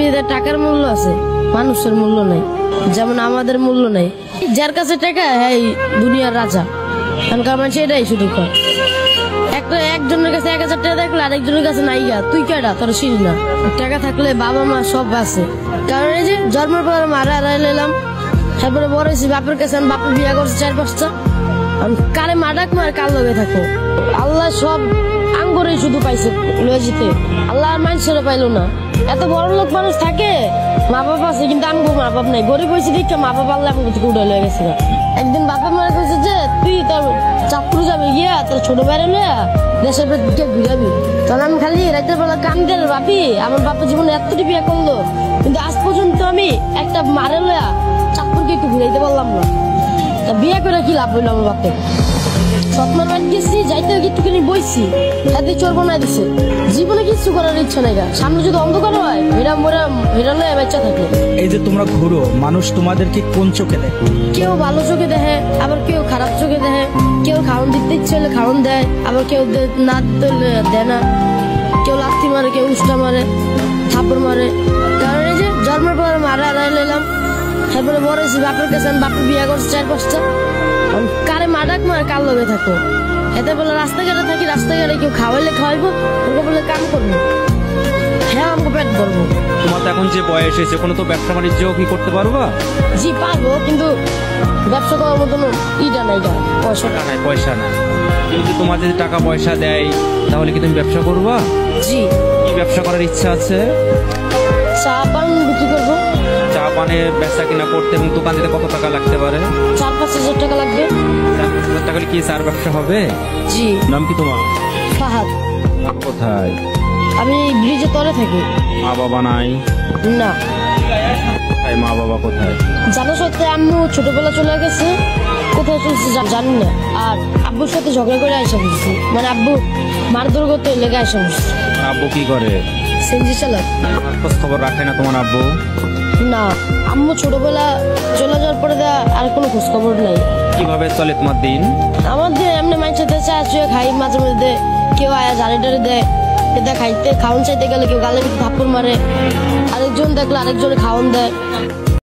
পৃথিবীতে টাকার মূল্য আছে, মানুষের মূল্য নাই। যেমন আমাদের মূল্য নাই। যার কাছে টাকা হ্যাঁ দুনিয়ার রাজা, কারণ সেটাই শুধু কর। একজনের কাছে 1000 টাকা থাকলে আরেকজনের কাছে নাই গা, তুই কেডা তোর চিনি না। টাকা থাকলে বাবা মা সব আছে। কারণ এই যে জন্মের পর মারা হারাইলাম, তারপরে বড় হয়েছি বাপের কাছে, বাপের বিয়ে করছে 4-5টা। কারে মা ডাক মার কার লগে থাকো। আল্লাহ সব আঙ্গরে শুধু পাইছে লজিতে, আল্লাহ আর মানুষেরও পাইলো না। এত বড় লোক মানুষ থাকে, মা বাবা আছে কিন্তু আমগো মা বাপ নাই। গরিব হয়েছে দেখে মা বাবা আল্লাহ আমগো থেকে উড়ে লয়ে গেছে। একদিন বাপা মারা কইছে যে তুই তোর চাঁদপুর যাবি গিয়া তোর ছোট বাইরে লইয়া দেশের দিকে ঘুরাবি। তখন আমি খালি রাতের বেলা কাম দেন বাপি, আমার বাপা জীবনে এতটি বিয়ে করলো কিন্তু আজ পর্যন্ত আমি একটা মারে লইয়া চাঁদপুরকে একটু ঘুরাইতে পারলাম না। তা বিয়ে করে কি লাভ হইলো আমার বাপে? সৎমার বাড়ি গেছি, যাইতে একটুখানি বইছি, হাতে চোর বানাই দিছে। জীবনে কিছু করার ইচ্ছা নাই, সামনে যদি অন্ধকার হয় হেরালে বাচ্চা থাকে। এই যে তোমরা ঘুরো, মানুষ তোমাদেরকে কোন চোখে দেখে? কেউ ভালো চোখে দেখে, আবার কেউ খারাপ চোখে দেখে। কেউ খাওয়ান দিতে ইচ্ছে হলে খাওয়ান দেয়, আবার কেউ না দিলে দেয় না। কেউ লাথি মারে, কেউ উষ্টা মারে, থাপড় মারে। কারণ এই যে জন্মের পর মারা হারাইলাম, তারপরে বড় হয়েছি বাপের কাছে, বাপের বিয়ে করছে 4-5টা। কারে মা ডাক মার কার লগে থাকো। এতে বলে রাস্তাঘাটে থাকি, রাস্তাঘাটে কেউ খাওয়াইলে খাওয়াইবো, ওকে বলে কাম করবো, হ্যাঁ আমাকে পেট ভরবো। তোমার তো এখন যে বয়স হয়েছে, কোনো তো ব্যবসা বাণিজ্য কি করতে পারবা? জি পারবো, কিন্তু ব্যবসা করার মতন ইটা নাই, পয়সা নাই। কিন্তু তোমার যদি টাকা পয়সা দেয় তাহলে কি তুমি ব্যবসা করবা? জি। কি ব্যবসা করার ইচ্ছা আছে? চা পান বিক্রি করবো। চা পানের বেচা কিনা করতে এবং দোকান দিতে কত টাকা লাগতে পারে? 4-5 হাজার টাকা লাগবে। 4-5 হাজার টাকা কি চার ব্যবসা হবে? জি। নাম কি তোমার? ফাহাদ। কোথায়? আমি ব্রিজে তলে থাকি। মা বাবা নাই? না। মা বাবা কোথায়? জানা সত্ত্বে আম্মু ছোটবেলা চলে গেছে, কোথায় চলছে জানি না। আর আব্বুর সাথে ঝগড়া করে আইসা বসছি, মানে আব্বু মারধর করতে লেগে আইসা বসছি। আব্বু কি করে? সেনজি চালাক। খোঁজ খবর রাখে না তোমার আব্বু? না, আম্মু ছোটবেলা চলে যাওয়ার পরে আর কোনো খোঁজ খবর নাই। কিভাবে চলে তোমার দিন? আমাদের এমনি মানুষের চা চুয়ে খাই, মাঝে মধ্যে কেউ আয়া জারি টারি দেয়, এটা খাইতে খাওয়ান চাইতে গেলে কেউ গালে থাপ্পড় মারে, আরেকজন দেখলে আরেকজনে খাওয়ান দেয়।